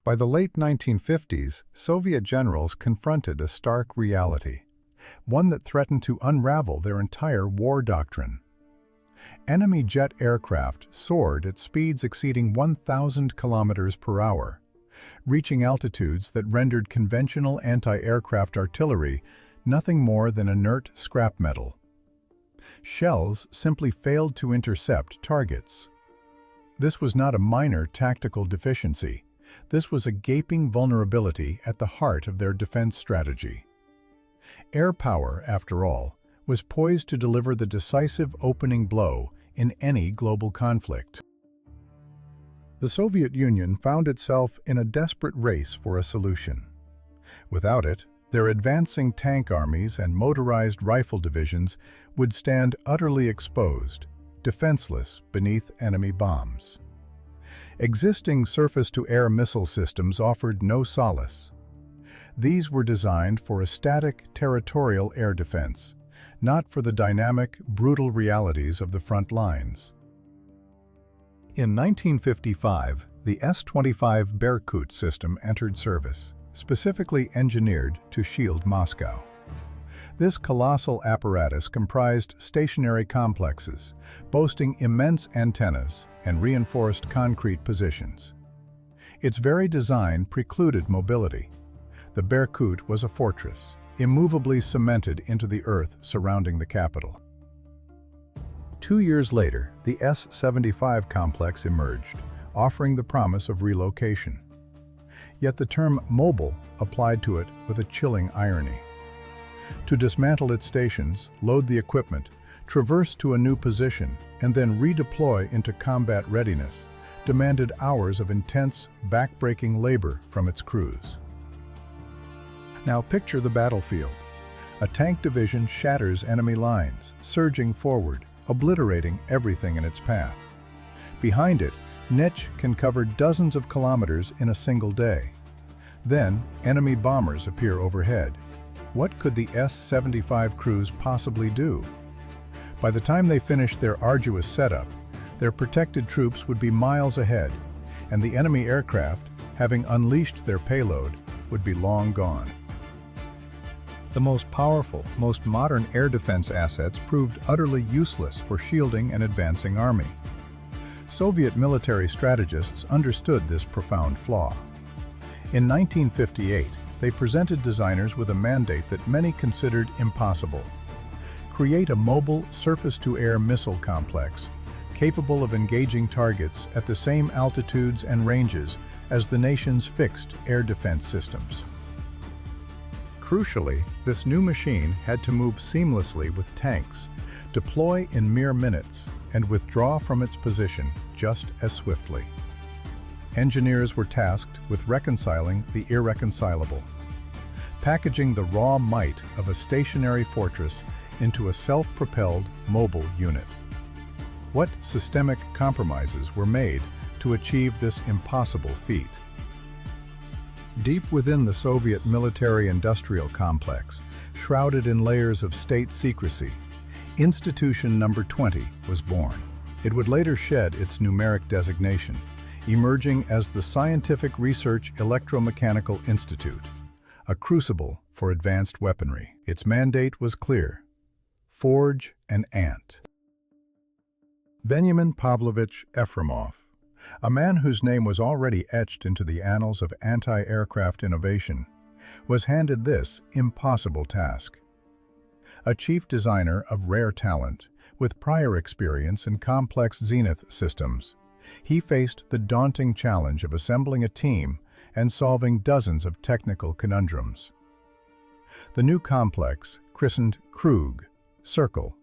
By the late 1950s, Soviet generals confronted a stark reality, one that threatened to unravel their entire war doctrine. Enemy jet aircraft soared at speeds exceeding 1,000 kilometers per hour, reaching altitudes that rendered conventional anti-aircraft artillery nothing more than inert scrap metal. Shells simply failed to intercept targets. This was not a minor tactical deficiency. This was a gaping vulnerability at the heart of their defense strategy. Air power, after all, was poised to deliver the decisive opening blow in any global conflict. The Soviet Union found itself in a desperate race for a solution. Without it, their advancing tank armies and motorized rifle divisions would stand utterly exposed, defenseless beneath enemy bombs. Existing surface-to-air missile systems offered no solace. These were designed for a static, territorial air defense, not for the dynamic, brutal realities of the front lines. In 1955, the S-25 Berkut system entered service, specifically engineered to shield Moscow. This colossal apparatus comprised stationary complexes, boasting immense antennas and reinforced concrete positions. Its very design precluded mobility. The Berkut was a fortress, immovably cemented into the earth surrounding the capital. 2 years later, the S-75 complex emerged, offering the promise of relocation. Yet the term mobile applied to it with a chilling irony. To dismantle its stations, load the equipment, traverse to a new position, and then redeploy into combat readiness demanded hours of intense, back-breaking labor from its crews. Now picture the battlefield. A tank division shatters enemy lines, surging forward, obliterating everything in its path. Behind it, Nich can cover dozens of kilometers in a single day. Then, enemy bombers appear overhead. What could the S-75 crews possibly do? By the time they finished their arduous setup, their protected troops would be miles ahead, and the enemy aircraft, having unleashed their payload, would be long gone. The most powerful, most modern air defense assets proved utterly useless for shielding an advancing army. Soviet military strategists understood this profound flaw. In 1958, they presented designers with a mandate that many considered impossible. Create a mobile surface-to-air missile complex capable of engaging targets at the same altitudes and ranges as the nation's fixed air defense systems. Crucially, this new machine had to move seamlessly with tanks, deploy in mere minutes, and withdraw from its position just as swiftly. Engineers were tasked with reconciling the irreconcilable, packaging the raw might of a stationary fortress into a self-propelled mobile unit. What systemic compromises were made to achieve this impossible feat? Deep within the Soviet military-industrial complex, shrouded in layers of state secrecy, Institution Number 20 was born. It would later shed its numeric designation, emerging as the Scientific Research Electromechanical Institute, a crucible for advanced weaponry. Its mandate was clear: forge an ant. Benjamin Pavlovich Efremov, a man whose name was already etched into the annals of anti-aircraft innovation, was handed this impossible task. A chief designer of rare talent, with prior experience in complex zenith systems, he faced the daunting challenge of assembling a team and solving dozens of technical conundrums. The new complex, christened Krug, Circle,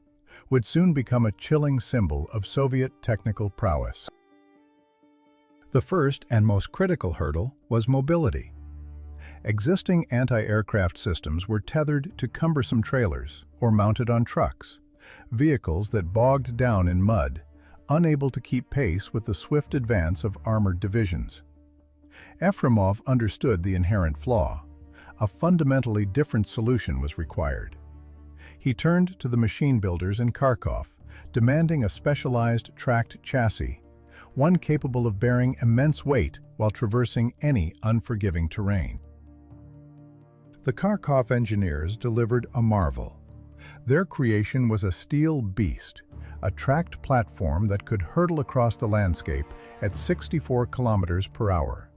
would soon become a chilling symbol of Soviet technical prowess. The first and most critical hurdle was mobility. Existing anti-aircraft systems were tethered to cumbersome trailers or mounted on trucks, vehicles that bogged down in mud, unable to keep pace with the swift advance of armored divisions. Efremov understood the inherent flaw. A fundamentally different solution was required. He turned to the machine builders in Kharkov, demanding a specialized tracked chassis, one capable of bearing immense weight while traversing any unforgiving terrain. The Kharkov engineers delivered a marvel. Their creation was a steel beast, a tracked platform that could hurtle across the landscape at 64 kilometers per hour,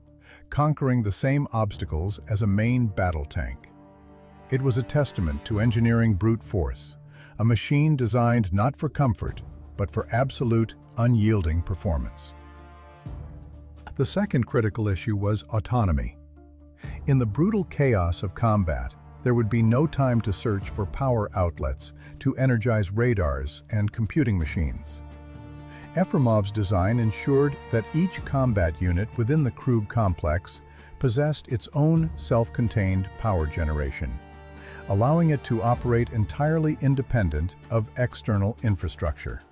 conquering the same obstacles as a main battle tank. It was a testament to engineering brute force, a machine designed not for comfort, but for absolute, unyielding performance. The second critical issue was autonomy. In the brutal chaos of combat, there would be no time to search for power outlets to energize radars and computing machines. Efremov's design ensured that each combat unit within the Krug complex possessed its own self-contained power generation, allowing it to operate entirely independent of external infrastructure.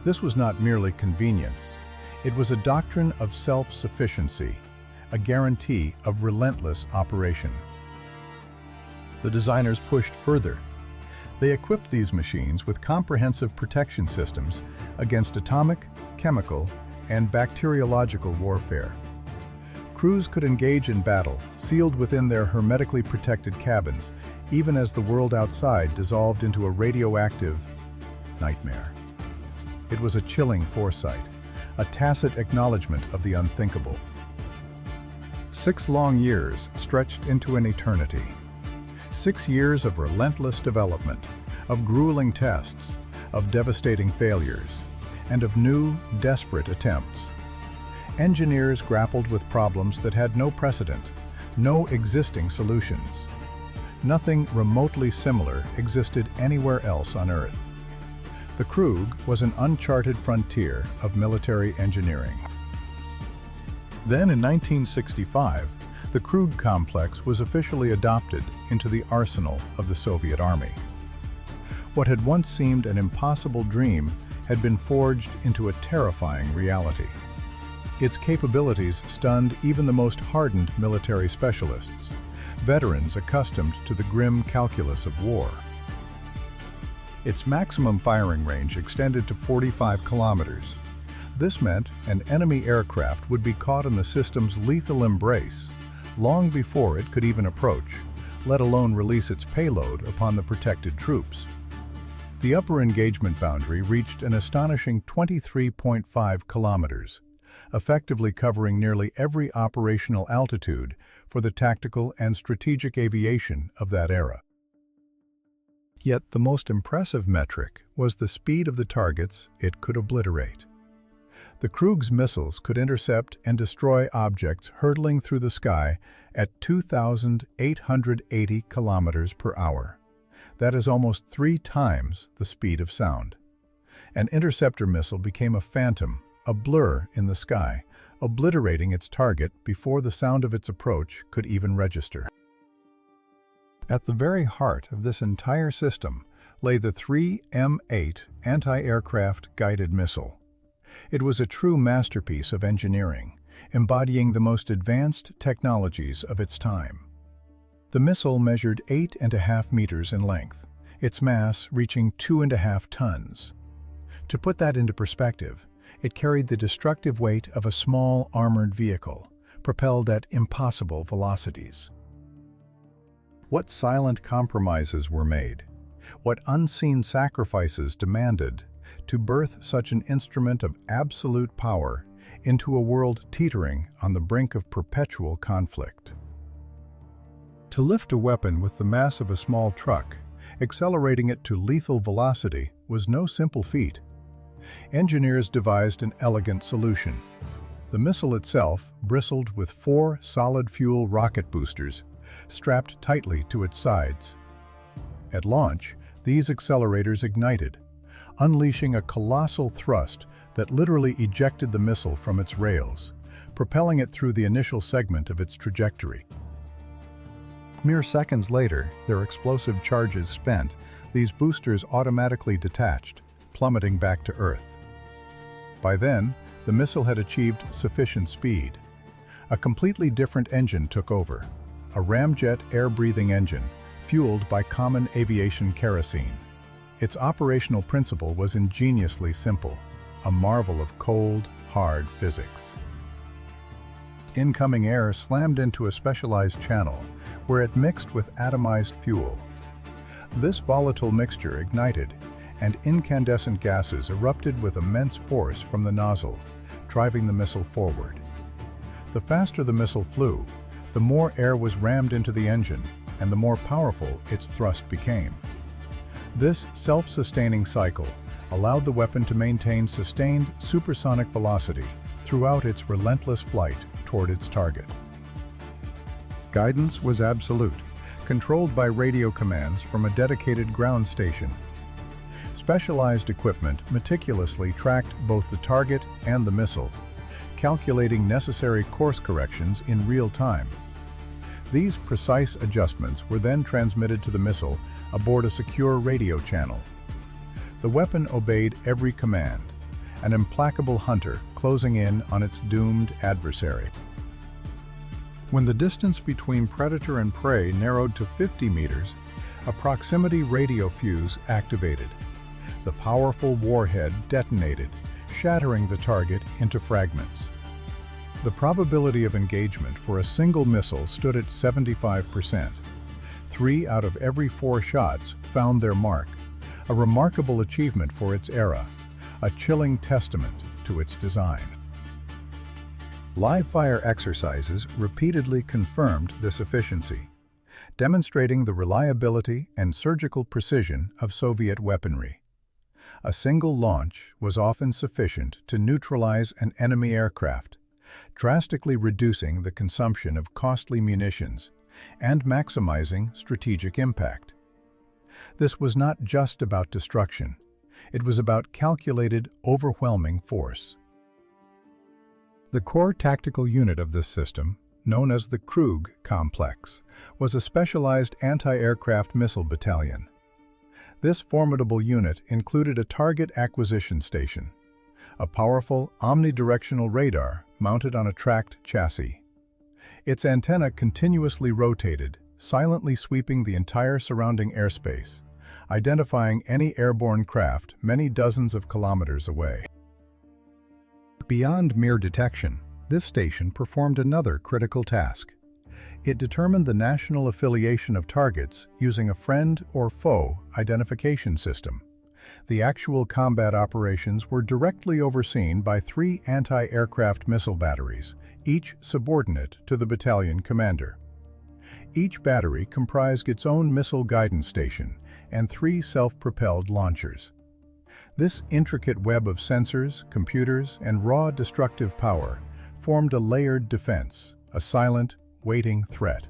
This was not merely convenience. It was a doctrine of self-sufficiency, a guarantee of relentless operation. The designers pushed further. They equipped these machines with comprehensive protection systems against atomic, chemical, and bacteriological warfare. Crews could engage in battle, sealed within their hermetically protected cabins, even as the world outside dissolved into a radioactive nightmare. It was a chilling foresight, a tacit acknowledgement of the unthinkable. 6 long years stretched into an eternity. 6 years of relentless development, of grueling tests, of devastating failures, and of new, desperate attempts. Engineers grappled with problems that had no precedent, no existing solutions. Nothing remotely similar existed anywhere else on Earth. The Krug was an uncharted frontier of military engineering. Then in 1965, the Krug complex was officially adopted into the arsenal of the Soviet Army. What had once seemed an impossible dream had been forged into a terrifying reality. Its capabilities stunned even the most hardened military specialists, veterans accustomed to the grim calculus of war. Its maximum firing range extended to 45 kilometers. This meant an enemy aircraft would be caught in the system's lethal embrace long before it could even approach, let alone release its payload upon the protected troops. The upper engagement boundary reached an astonishing 23.5 kilometers, effectively covering nearly every operational altitude for the tactical and strategic aviation of that era. Yet the most impressive metric was the speed of the targets it could obliterate. The Krug's missiles could intercept and destroy objects hurtling through the sky at 2,880 kilometers per hour. That is almost 3 times the speed of sound. An interceptor missile became a phantom, a blur in the sky, obliterating its target before the sound of its approach could even register. At the very heart of this entire system lay the 3M8 anti-aircraft guided missile. It was a true masterpiece of engineering, embodying the most advanced technologies of its time. The missile measured 8.5 meters in length, its mass reaching 2.5 tons. To put that into perspective, it carried the destructive weight of a small armored vehicle, propelled at impossible velocities. What silent compromises were made, what unseen sacrifices demanded to birth such an instrument of absolute power into a world teetering on the brink of perpetual conflict. To lift a weapon with the mass of a small truck, accelerating it to lethal velocity, was no simple feat. Engineers devised an elegant solution. The missile itself bristled with 4 solid-fuel rocket boosters, strapped tightly to its sides. At launch, these accelerators ignited, unleashing a colossal thrust that literally ejected the missile from its rails, propelling it through the initial segment of its trajectory. Mere seconds later, their explosive charges spent, these boosters automatically detached, plummeting back to Earth. By then, the missile had achieved sufficient speed. A completely different engine took over, a ramjet air-breathing engine, fueled by common aviation kerosene. Its operational principle was ingeniously simple, a marvel of cold, hard physics. Incoming air slammed into a specialized channel where it mixed with atomized fuel. This volatile mixture ignited, and incandescent gases erupted with immense force from the nozzle, driving the missile forward. The faster the missile flew, the more air was rammed into the engine, and the more powerful its thrust became. This self-sustaining cycle allowed the weapon to maintain sustained supersonic velocity throughout its relentless flight toward its target. Guidance was absolute, controlled by radio commands from a dedicated ground station. Specialized equipment meticulously tracked both the target and the missile, calculating necessary course corrections in real time. These precise adjustments were then transmitted to the missile aboard a secure radio channel. The weapon obeyed every command, an implacable hunter closing in on its doomed adversary. When the distance between predator and prey narrowed to 50 meters, a proximity radio fuse activated. The powerful warhead detonated, shattering the target into fragments. The probability of engagement for a single missile stood at 75%. 3 out of every 4 shots found their mark, a remarkable achievement for its era, a chilling testament to its design. Live-fire exercises repeatedly confirmed this efficiency, demonstrating the reliability and surgical precision of Soviet weaponry. A single launch was often sufficient to neutralize an enemy aircraft, drastically reducing the consumption of costly munitions and maximizing strategic impact. This was not just about destruction. It was about calculated, overwhelming force. The core tactical unit of this system, known as the Krug complex, was a specialized anti-aircraft missile battalion. This formidable unit included a target acquisition station, a powerful omnidirectional radar mounted on a tracked chassis. Its antenna continuously rotated, silently sweeping the entire surrounding airspace, identifying any airborne craft many dozens of kilometers away. Beyond mere detection, this station performed another critical task. It determined the national affiliation of targets using a friend or foe identification system. The actual combat operations were directly overseen by 3 anti-aircraft missile batteries, each subordinate to the battalion commander. Each battery comprised its own missile guidance station and 3 self-propelled launchers. This intricate web of sensors, computers, and raw destructive power formed a layered defense, a silent, waiting threat.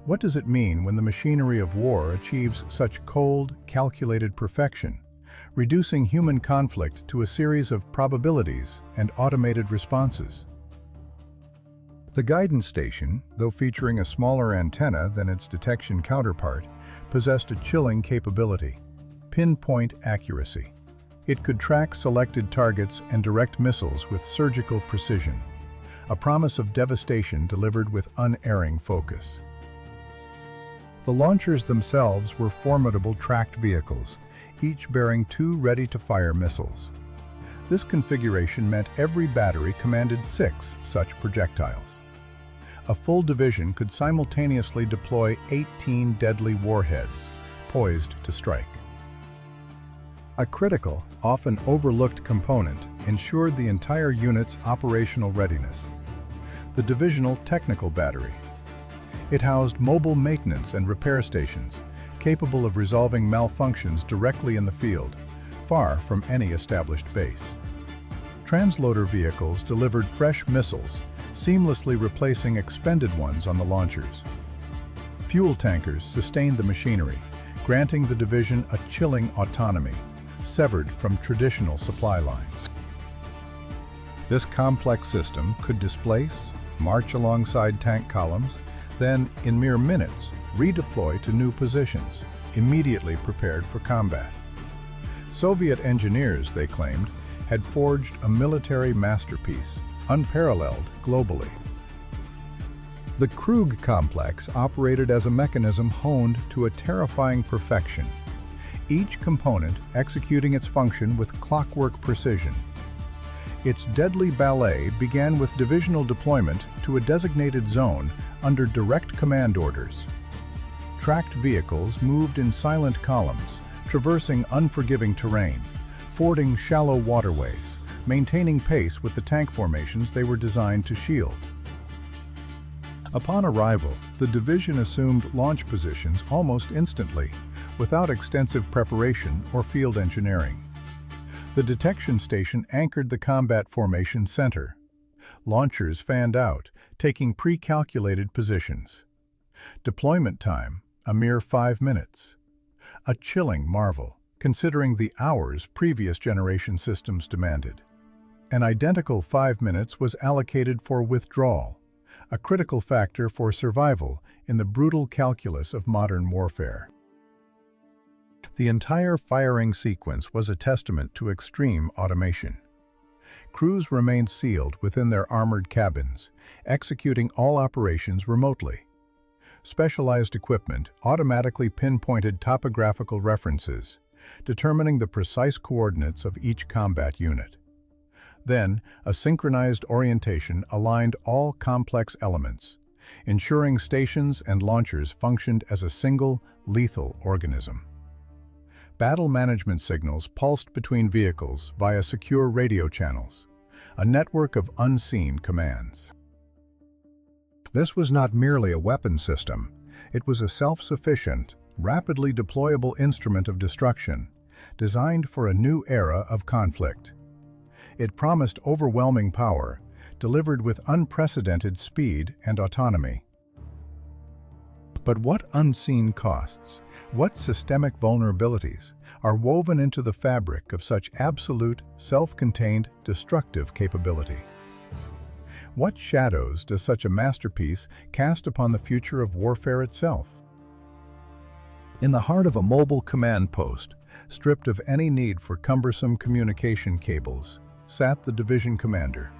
What does it mean when the machinery of war achieves such cold, calculated perfection, reducing human conflict to a series of probabilities and automated responses? The guidance station, though featuring a smaller antenna than its detection counterpart, possessed a chilling capability: pinpoint accuracy. It could track selected targets and direct missiles with surgical precision, a promise of devastation delivered with unerring focus. The launchers themselves were formidable tracked vehicles, each bearing 2 ready-to-fire missiles. This configuration meant every battery commanded 6 such projectiles. A full division could simultaneously deploy 18 deadly warheads, poised to strike. A critical, often overlooked component ensured the entire unit's operational readiness: the divisional technical battery. It housed mobile maintenance and repair stations, capable of resolving malfunctions directly in the field, far from any established base. Transloader vehicles delivered fresh missiles, seamlessly replacing expended ones on the launchers. Fuel tankers sustained the machinery, granting the division a chilling autonomy, severed from traditional supply lines. This complex system could displace, march alongside tank columns, then, in mere minutes, redeploy to new positions, immediately prepared for combat. Soviet engineers, they claimed, had forged a military masterpiece, unparalleled globally. The Krug complex operated as a mechanism honed to a terrifying perfection, each component executing its function with clockwork precision. Its deadly ballet began with divisional deployment to a designated zone under direct command orders. Tracked vehicles moved in silent columns, traversing unforgiving terrain, fording shallow waterways, maintaining pace with the tank formations they were designed to shield. Upon arrival, the division assumed launch positions almost instantly, without extensive preparation or field engineering. The detection station anchored the combat formation center. Launchers fanned out, taking pre-calculated positions. Deployment time, a mere 5 minutes. A chilling marvel, considering the hours previous generation systems demanded. An identical 5 minutes was allocated for withdrawal, a critical factor for survival in the brutal calculus of modern warfare. The entire firing sequence was a testament to extreme automation. Crews remained sealed within their armored cabins, executing all operations remotely. Specialized equipment automatically pinpointed topographical references, determining the precise coordinates of each combat unit. Then, a synchronized orientation aligned all complex elements, ensuring stations and launchers functioned as a single, lethal organism. Battle management signals pulsed between vehicles via secure radio channels, a network of unseen commands. This was not merely a weapon system. It was a self-sufficient, rapidly deployable instrument of destruction, designed for a new era of conflict. It promised overwhelming power, delivered with unprecedented speed and autonomy. But what unseen costs, what systemic vulnerabilities are woven into the fabric of such absolute, self-contained, destructive capability? What shadows does such a masterpiece cast upon the future of warfare itself? In the heart of a mobile command post, stripped of any need for cumbersome communication cables, sat the division commander.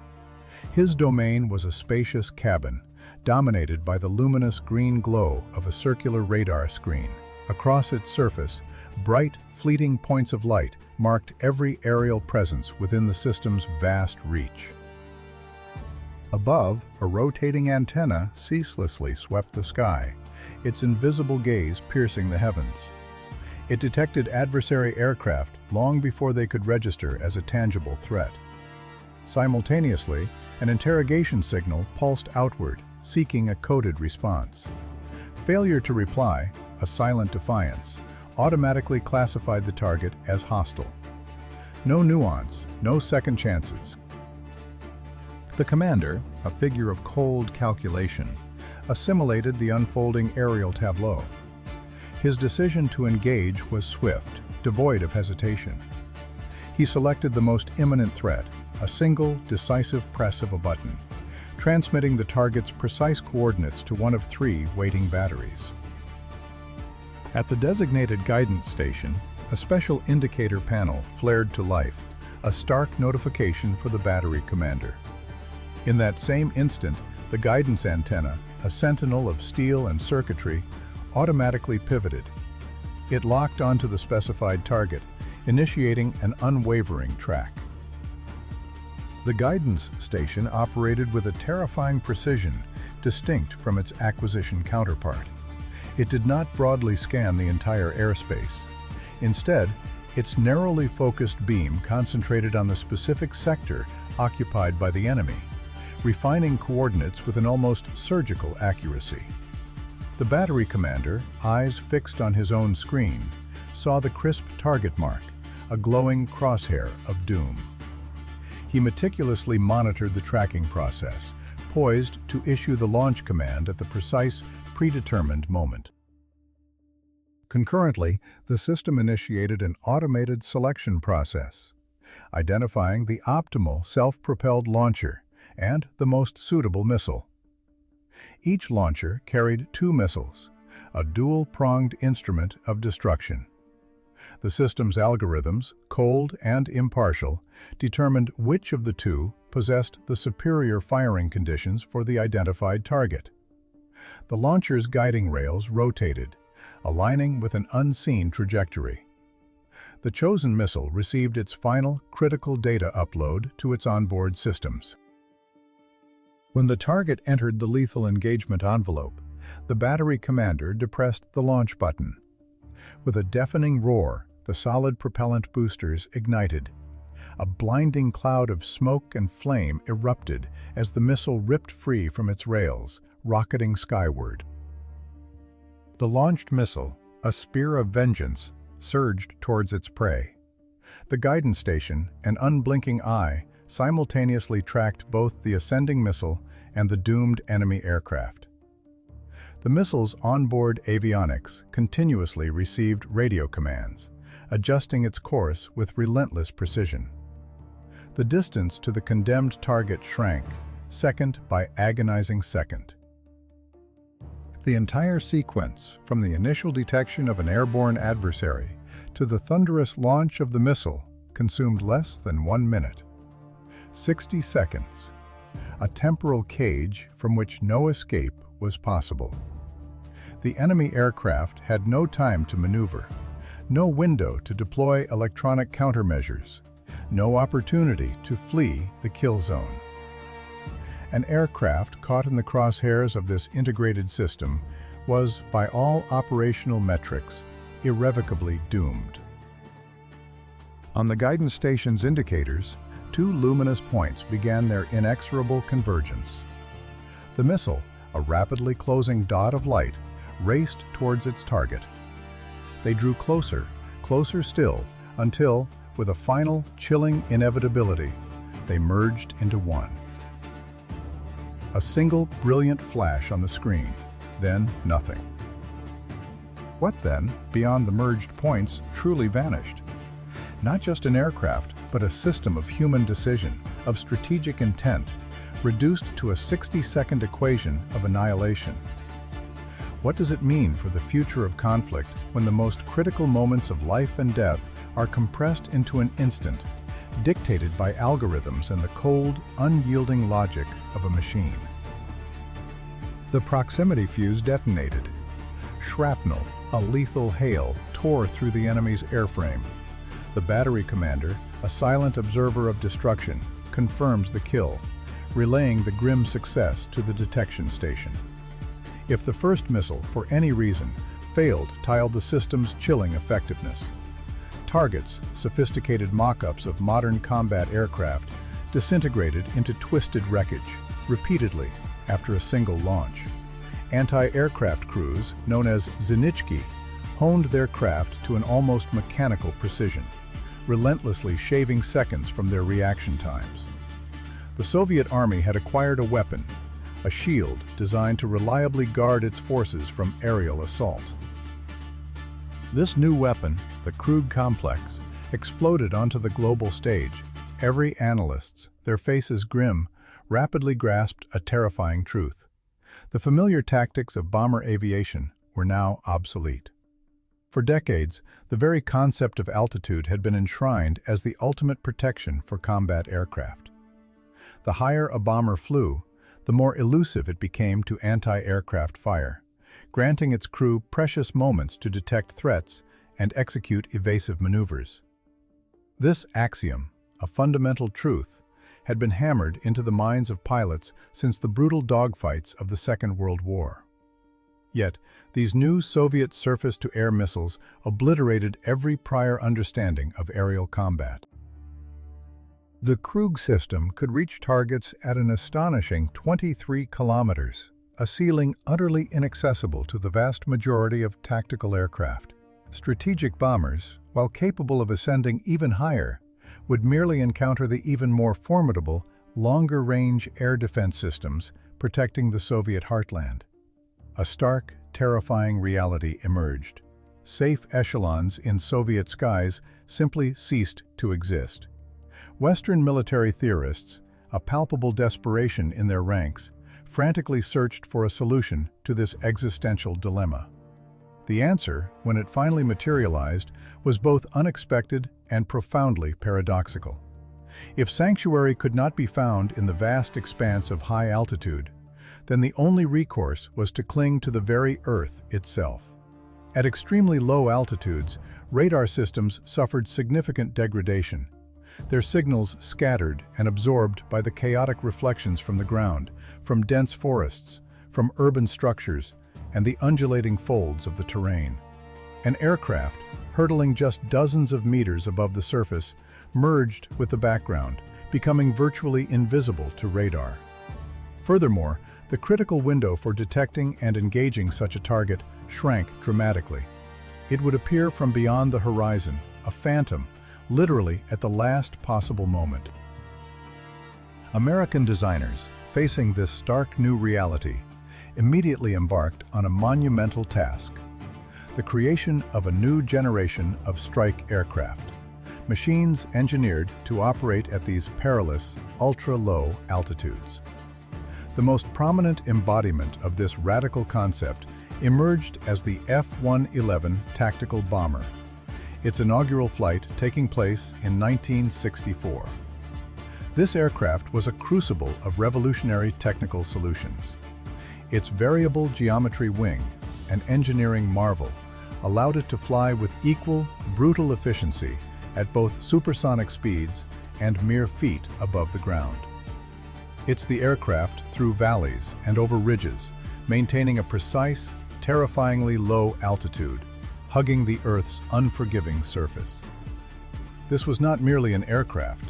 His domain was a spacious cabin, dominated by the luminous green glow of a circular radar screen. Across its surface, bright, fleeting points of light marked every aerial presence within the system's vast reach. Above, a rotating antenna ceaselessly swept the sky, its invisible gaze piercing the heavens. It detected adversary aircraft long before they could register as a tangible threat. Simultaneously, an interrogation signal pulsed outward, seeking a coded response. Failure to reply, a silent defiance, automatically classified the target as hostile. No nuance, no second chances. The commander, a figure of cold calculation, assimilated the unfolding aerial tableau. His decision to engage was swift, devoid of hesitation. He selected the most imminent threat, a single, decisive press of a button, transmitting the target's precise coordinates to one of 3 waiting batteries. At the designated guidance station, a special indicator panel flared to life, a stark notification for the battery commander. In that same instant, the guidance antenna, a sentinel of steel and circuitry, automatically pivoted. It locked onto the specified target, initiating an unwavering track. The guidance station operated with a terrifying precision, distinct from its acquisition counterpart. It did not broadly scan the entire airspace. Instead, its narrowly focused beam concentrated on the specific sector occupied by the enemy, refining coordinates with an almost surgical accuracy. The battery commander, eyes fixed on his own screen, saw the crisp target mark, a glowing crosshair of doom. He meticulously monitored the tracking process, poised to issue the launch command at the precise, predetermined moment. Concurrently, the system initiated an automated selection process, identifying the optimal self-propelled launcher and the most suitable missile. Each launcher carried 2 missiles, a dual-pronged instrument of destruction. The system's algorithms, cold and impartial, determined which of the 2 possessed the superior firing conditions for the identified target. The launcher's guiding rails rotated, aligning with an unseen trajectory. the chosen missile received its final critical data upload to its onboard systems. When the target entered the lethal engagement envelope, the battery commander depressed the launch button. With a deafening roar, the solid propellant boosters ignited. A blinding cloud of smoke and flame erupted as the missile ripped free from its rails, rocketing skyward. The launched missile, a spear of vengeance, surged towards its prey. The guidance station, an unblinking eye, simultaneously tracked both the ascending missile and the doomed enemy aircraft. The missile's onboard avionics continuously received radio commands, adjusting its course with relentless precision. The distance to the condemned target shrank, second by agonizing second. The entire sequence, from the initial detection of an airborne adversary to the thunderous launch of the missile, consumed less than 1 minute. 60 seconds, a temporal cage from which no escape was possible. The enemy aircraft had no time to maneuver, no window to deploy electronic countermeasures, no opportunity to flee the kill zone. An aircraft caught in the crosshairs of this integrated system was, by all operational metrics, irrevocably doomed. On the guidance station's indicators, 2 luminous points began their inexorable convergence. The missile, a rapidly closing dot of light, raced towards its target. They drew closer, closer still, until, with a final, chilling inevitability, they merged into one. A single, brilliant flash on the screen, then nothing. What then, beyond the merged points, truly vanished? Not just an aircraft, but a system of human decision, of strategic intent, reduced to a 60-second equation of annihilation. What does it mean for the future of conflict when the most critical moments of life and death are compressed into an instant, dictated by algorithms and the cold, unyielding logic of a machine? The proximity fuse detonated. Shrapnel, a lethal hail, tore through the enemy's airframe. The battery commander, a silent observer of destruction, confirms the kill, relaying the grim success to the detection station. If the first missile, for any reason, failed to tile the system's chilling effectiveness, targets, sophisticated mock-ups of modern combat aircraft, disintegrated into twisted wreckage, repeatedly after a single launch. Anti-aircraft crews, known as Zenitchki, honed their craft to an almost mechanical precision, relentlessly shaving seconds from their reaction times. The Soviet Army had acquired a weapon, a shield designed to reliably guard its forces from aerial assault. This new weapon, the Krug complex, exploded onto the global stage. Every analyst, their faces grim, rapidly grasped a terrifying truth. The familiar tactics of bomber aviation were now obsolete. For decades, the very concept of altitude had been enshrined as the ultimate protection for combat aircraft. The higher a bomber flew, the more elusive it became to anti-aircraft fire, granting its crew precious moments to detect threats and execute evasive maneuvers. This axiom, a fundamental truth, had been hammered into the minds of pilots since the brutal dogfights of the Second World War. Yet, these new Soviet surface-to-air missiles obliterated every prior understanding of aerial combat. The Krug system could reach targets at an astonishing 23 kilometers, a ceiling utterly inaccessible to the vast majority of tactical aircraft. Strategic bombers, while capable of ascending even higher, would merely encounter the even more formidable, longer-range air defense systems protecting the Soviet heartland. A stark, terrifying reality emerged. Safe echelons in Soviet skies simply ceased to exist. Western military theorists, a palpable desperation in their ranks, frantically searched for a solution to this existential dilemma. The answer, when it finally materialized, was both unexpected and profoundly paradoxical. If sanctuary could not be found in the vast expanse of high altitude, then the only recourse was to cling to the very earth itself. At extremely low altitudes, radar systems suffered significant degradation. Their signals scattered and absorbed by the chaotic reflections from the ground, from dense forests, from urban structures, and the undulating folds of the terrain. An aircraft, hurtling just dozens of meters above the surface, merged with the background, becoming virtually invisible to radar. Furthermore, the critical window for detecting and engaging such a target shrank dramatically. It would appear from beyond the horizon, a phantom, literally at the last possible moment. American designers, facing this stark new reality, immediately embarked on a monumental task: the creation of a new generation of strike aircraft, machines engineered to operate at these perilous, ultra-low altitudes. The most prominent embodiment of this radical concept emerged as the F-111 tactical bomber, its inaugural flight taking place in 1964. This aircraft was a crucible of revolutionary technical solutions. Its variable geometry wing, an engineering marvel, allowed it to fly with equal, brutal efficiency at both supersonic speeds and mere feet above the ground. It's the aircraft through valleys and over ridges, maintaining a precise, terrifyingly low altitude, hugging the Earth's unforgiving surface. This was not merely an aircraft.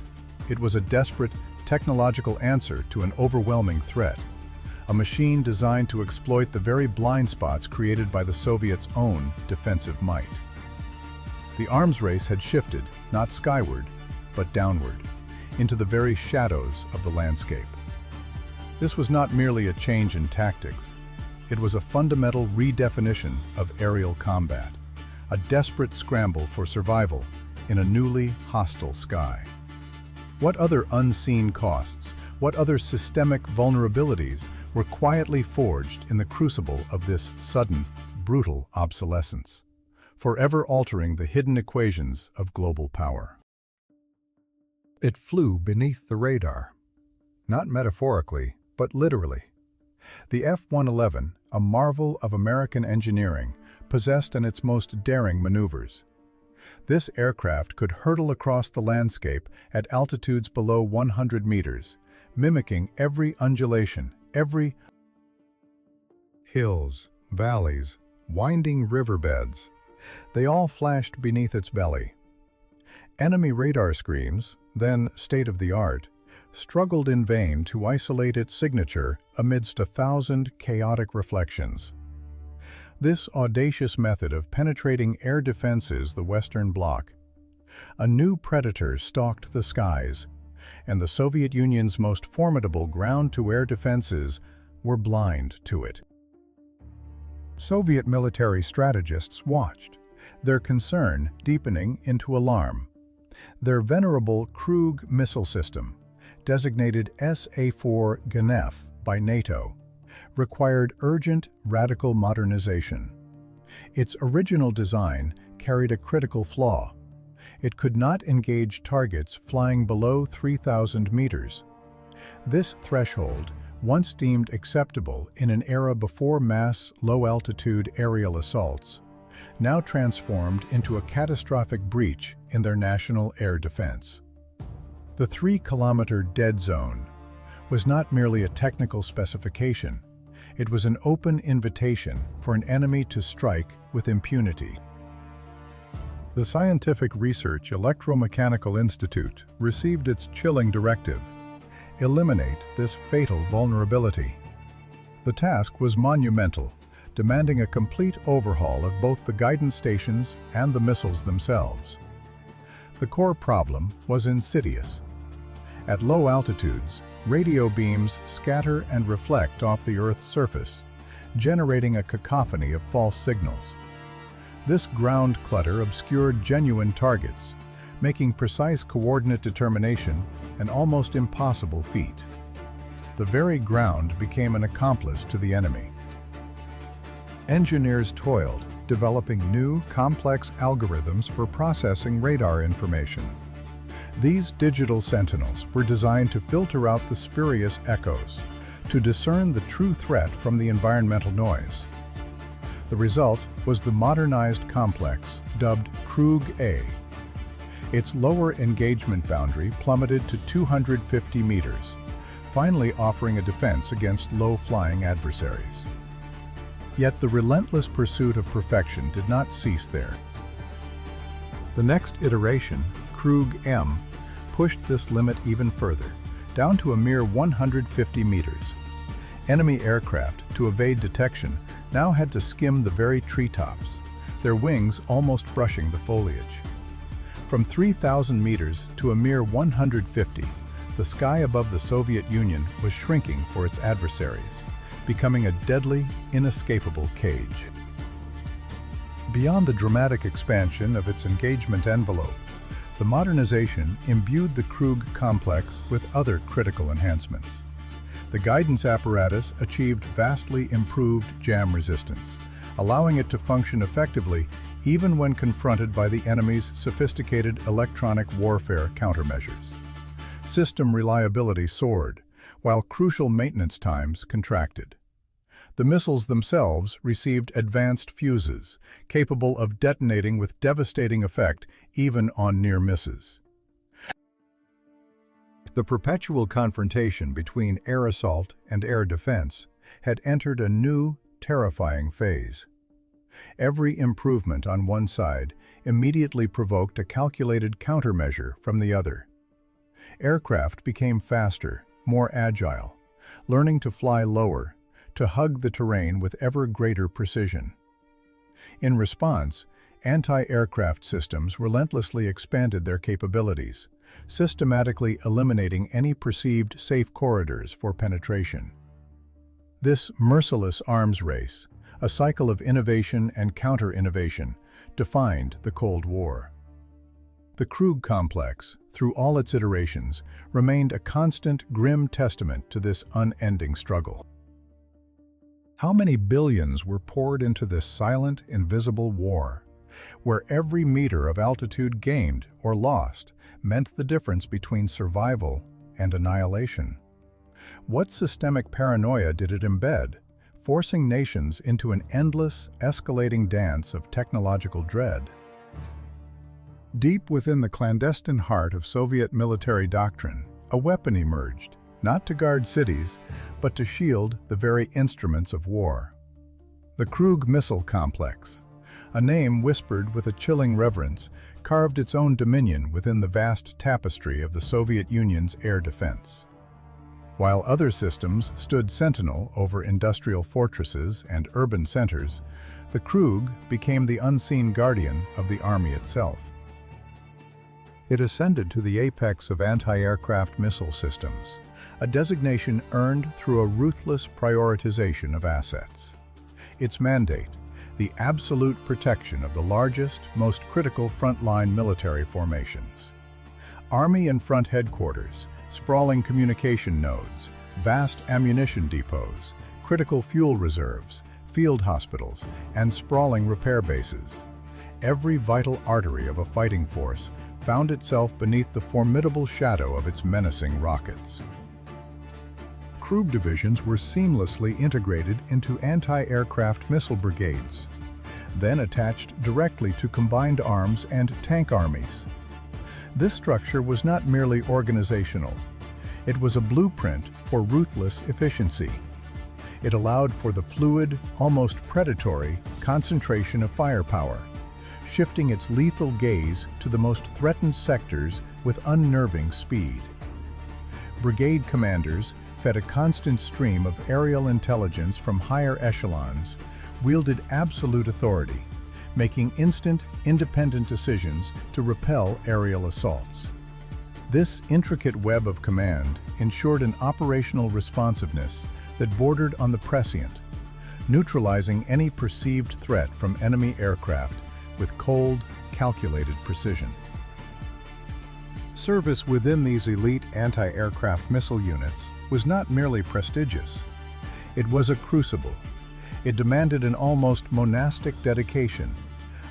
It was a desperate, technological answer to an overwhelming threat, a machine designed to exploit the very blind spots created by the Soviets' own defensive might. The arms race had shifted, not skyward, but downward, into the very shadows of the landscape. This was not merely a change in tactics. It was a fundamental redefinition of aerial combat, a desperate scramble for survival in a newly hostile sky. What other unseen costs, what other systemic vulnerabilities were quietly forged in the crucible of this sudden, brutal obsolescence, forever altering the hidden equations of global power? It flew beneath the radar, not metaphorically, but literally. The F-111, a marvel of American engineering, possessed in its most daring maneuvers. This aircraft could hurtle across the landscape at altitudes below 100 meters, mimicking every undulation, every hills, valleys, winding riverbeds. They all flashed beneath its belly. Enemy radar screens, then state-of-the-art, struggled in vain to isolate its signature amidst 1,000 chaotic reflections. This audacious method of penetrating air defenses the Western Bloc. A new predator stalked the skies, and the Soviet Union's most formidable ground-to-air defenses were blind to it. Soviet military strategists watched, their concern deepening into alarm. Their venerable Krug missile system, designated SA-4 Ganef by NATO, required urgent, radical modernization. Its original design carried a critical flaw. It could not engage targets flying below 3,000 meters. This threshold, once deemed acceptable in an era before mass, low-altitude aerial assaults, now transformed into a catastrophic breach in their national air defense. The 3-kilometer dead zone was not merely a technical specification. It was an open invitation for an enemy to strike with impunity. The Scientific Research Electromechanical Institute received its chilling directive: eliminate this fatal vulnerability. The task was monumental, demanding a complete overhaul of both the guidance stations and the missiles themselves. The core problem was insidious. At low altitudes, radio beams scatter and reflect off the Earth's surface, generating a cacophony of false signals. This ground clutter obscured genuine targets, making precise coordinate determination an almost impossible feat. The very ground became an accomplice to the enemy. Engineers toiled, developing new, complex algorithms for processing radar information. These digital sentinels were designed to filter out the spurious echoes, to discern the true threat from the environmental noise. The result was the modernized complex, dubbed Krug A. Its lower engagement boundary plummeted to 250 meters, finally offering a defense against low-flying adversaries. Yet the relentless pursuit of perfection did not cease there. The next iteration, Krug M, pushed this limit even further, down to a mere 150 meters. Enemy aircraft, to evade detection, now had to skim the very treetops, their wings almost brushing the foliage. From 3,000 meters to a mere 150, the sky above the Soviet Union was shrinking for its adversaries, becoming a deadly, inescapable cage. Beyond the dramatic expansion of its engagement envelope, the modernization imbued the Krug complex with other critical enhancements. The guidance apparatus achieved vastly improved jam resistance, allowing it to function effectively even when confronted by the enemy's sophisticated electronic warfare countermeasures. System reliability soared, while crucial maintenance times contracted. The missiles themselves received advanced fuses, capable of detonating with devastating effect even on near misses. The perpetual confrontation between air assault and air defense had entered a new, terrifying phase. Every improvement on one side immediately provoked a calculated countermeasure from the other. Aircraft became faster, more agile, learning to fly lower, to hug the terrain with ever greater precision. In response, anti-aircraft systems relentlessly expanded their capabilities, systematically eliminating any perceived safe corridors for penetration. This merciless arms race, a cycle of innovation and counter-innovation, defined the Cold War. The Krug complex, through all its iterations, remained a constant, grim testament to this unending struggle. How many billions were poured into this silent, invisible war, where every meter of altitude gained or lost meant the difference between survival and annihilation? What systemic paranoia did it embed, forcing nations into an endless, escalating dance of technological dread? Deep within the clandestine heart of Soviet military doctrine, a weapon emerged, not to guard cities, but to shield the very instruments of war. The Krug missile complex, a name whispered with a chilling reverence, carved its own dominion within the vast tapestry of the Soviet Union's air defense. While other systems stood sentinel over industrial fortresses and urban centers, the Krug became the unseen guardian of the army itself. It ascended to the apex of anti-aircraft missile systems, a designation earned through a ruthless prioritization of assets. Its mandate, the absolute protection of the largest, most critical frontline military formations. Army and front headquarters, sprawling communication nodes, vast ammunition depots, critical fuel reserves, field hospitals, and sprawling repair bases. Every vital artery of a fighting force found itself beneath the formidable shadow of its menacing rockets. Krug divisions were seamlessly integrated into anti-aircraft missile brigades, then attached directly to combined arms and tank armies. This structure was not merely organizational. It was a blueprint for ruthless efficiency. It allowed for the fluid, almost predatory, concentration of firepower, shifting its lethal gaze to the most threatened sectors with unnerving speed. Brigade commanders, fed a constant stream of aerial intelligence from higher echelons, wielded absolute authority, making instant, independent decisions to repel aerial assaults. This intricate web of command ensured an operational responsiveness that bordered on the prescient, neutralizing any perceived threat from enemy aircraft with cold, calculated precision. Service within these elite anti-aircraft missile units was not merely prestigious. It was a crucible. It demanded an almost monastic dedication,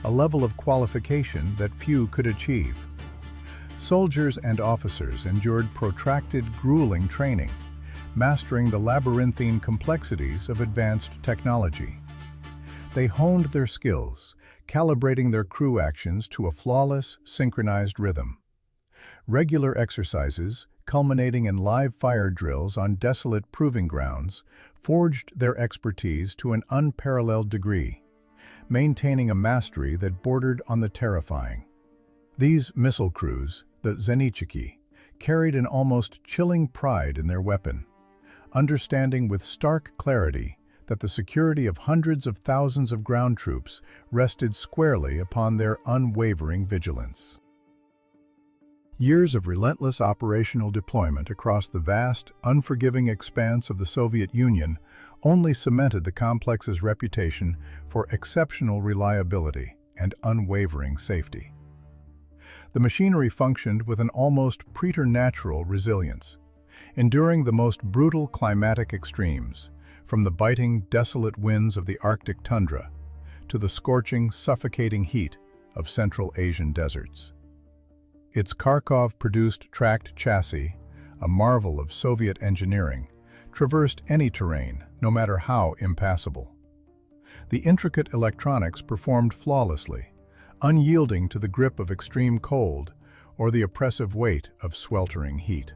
a level of qualification that few could achieve. Soldiers and officers endured protracted, grueling training, mastering the labyrinthine complexities of advanced technology. They honed their skills, calibrating their crew actions to a flawless, synchronized rhythm. Regular exercises, culminating in live fire drills on desolate proving grounds, forged their expertise to an unparalleled degree, maintaining a mastery that bordered on the terrifying. These missile crews, the Zenichiki, carried an almost chilling pride in their weapon, understanding with stark clarity that the security of hundreds of thousands of ground troops rested squarely upon their unwavering vigilance. Years of relentless operational deployment across the vast, unforgiving expanse of the Soviet Union only cemented the complex's reputation for exceptional reliability and unwavering safety. The machinery functioned with an almost preternatural resilience, enduring the most brutal climatic extremes, from the biting, desolate winds of the Arctic tundra to the scorching, suffocating heat of Central Asian deserts. Its Kharkov-produced tracked chassis, a marvel of Soviet engineering, traversed any terrain, no matter how impassable. The intricate electronics performed flawlessly, unyielding to the grip of extreme cold or the oppressive weight of sweltering heat.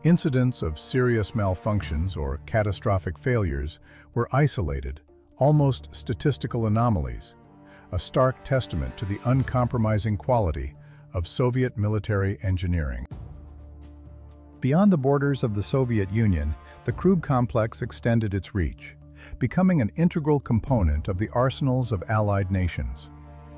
Incidents of serious malfunctions or catastrophic failures were isolated, almost statistical anomalies, a stark testament to the uncompromising quality of Soviet military engineering. Beyond the borders of the Soviet Union, the Krug complex extended its reach, becoming an integral component of the arsenals of Allied nations.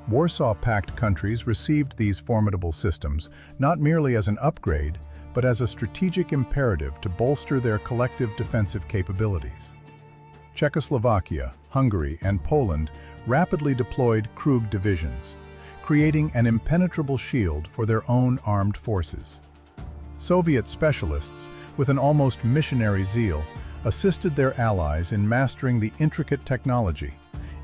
Warsaw Pact countries received these formidable systems not merely as an upgrade, but as a strategic imperative to bolster their collective defensive capabilities. Czechoslovakia, Hungary, and Poland rapidly deployed Krug divisions, creating an impenetrable shield for their own armed forces. Soviet specialists, with an almost missionary zeal, assisted their allies in mastering the intricate technology,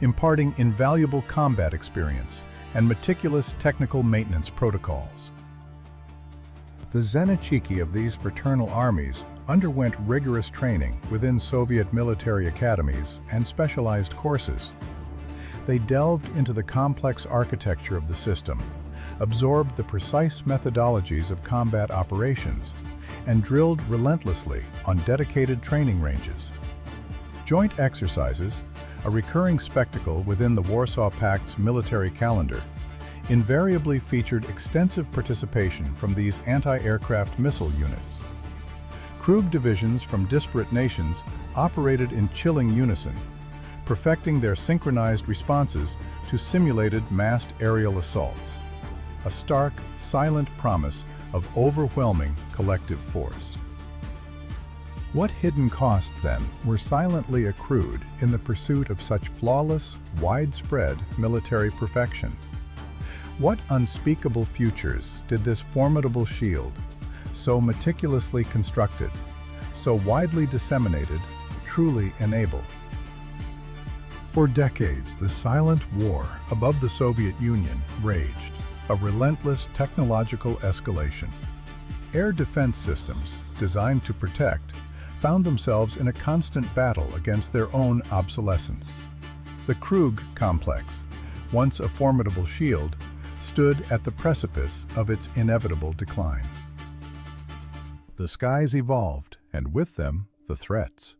imparting invaluable combat experience and meticulous technical maintenance protocols. The Zenichiki of these fraternal armies underwent rigorous training within Soviet military academies and specialized courses. They delved into the complex architecture of the system, absorbed the precise methodologies of combat operations, and drilled relentlessly on dedicated training ranges. Joint exercises, a recurring spectacle within the Warsaw Pact's military calendar, invariably featured extensive participation from these anti-aircraft missile units. Krug divisions from disparate nations operated in chilling unison, perfecting their synchronized responses to simulated massed aerial assaults, a stark, silent promise of overwhelming collective force. What hidden costs, then, were silently accrued in the pursuit of such flawless, widespread military perfection? What unspeakable futures did this formidable shield, so meticulously constructed, so widely disseminated, truly enable? For decades, the silent war above the Soviet Union raged, a relentless technological escalation. Air defense systems, designed to protect, found themselves in a constant battle against their own obsolescence. The Krug complex, once a formidable shield, stood at the precipice of its inevitable decline. The skies evolved, and with them, the threats.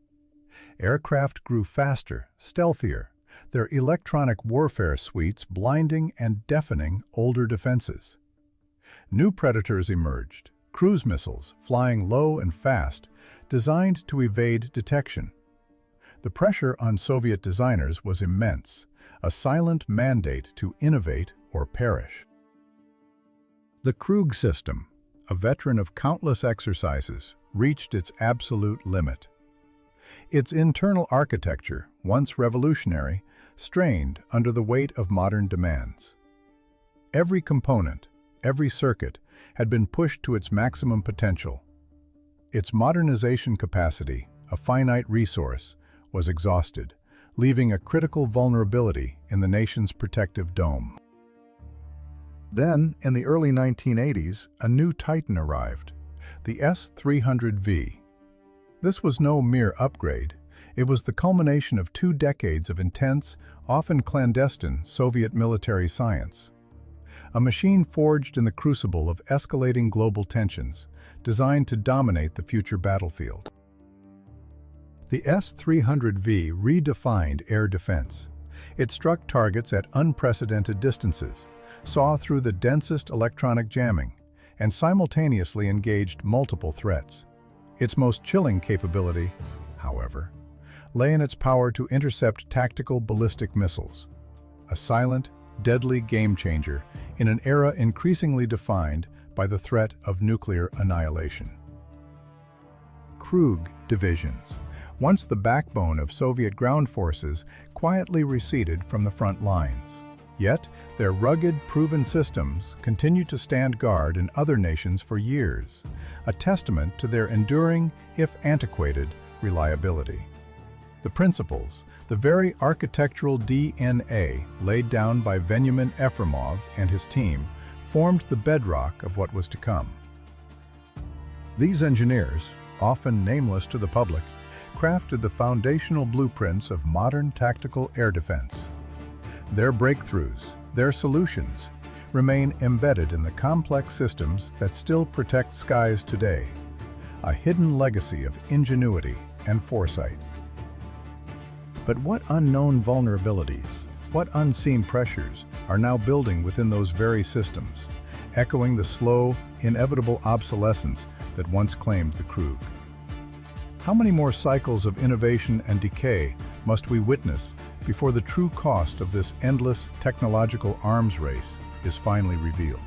Aircraft grew faster, stealthier, their electronic warfare suites blinding and deafening older defenses. New predators emerged, cruise missiles flying low and fast, designed to evade detection. The pressure on Soviet designers was immense, a silent mandate to innovate or perish. The Krug system, a veteran of countless exercises, reached its absolute limit. Its internal architecture, once revolutionary, strained under the weight of modern demands. Every component, every circuit, had been pushed to its maximum potential. Its modernization capacity, a finite resource, was exhausted, leaving a critical vulnerability in the nation's protective dome. Then, in the early 1980s, a new titan arrived, the S-300V. This was no mere upgrade. It was the culmination of 2 decades of intense, often clandestine, Soviet military science. A machine forged in the crucible of escalating global tensions, designed to dominate the future battlefield. The S-300V redefined air defense. It struck targets at unprecedented distances, saw through the densest electronic jamming, and simultaneously engaged multiple threats. Its most chilling capability, however, lay in its power to intercept tactical ballistic missiles, a silent, deadly game-changer in an era increasingly defined by the threat of nuclear annihilation. Krug divisions, once the backbone of Soviet ground forces, quietly receded from the front lines. Yet, their rugged, proven systems continue to stand guard in other nations for years, a testament to their enduring, if antiquated, reliability. The principles, the very architectural DNA laid down by Veniamin Efremov and his team, formed the bedrock of what was to come. These engineers, often nameless to the public, crafted the foundational blueprints of modern tactical air defense. Their breakthroughs, their solutions, remain embedded in the complex systems that still protect skies today, a hidden legacy of ingenuity and foresight. But what unknown vulnerabilities, what unseen pressures are now building within those very systems, echoing the slow, inevitable obsolescence that once claimed the Krug? How many more cycles of innovation and decay must we witness before the true cost of this endless technological arms race is finally revealed?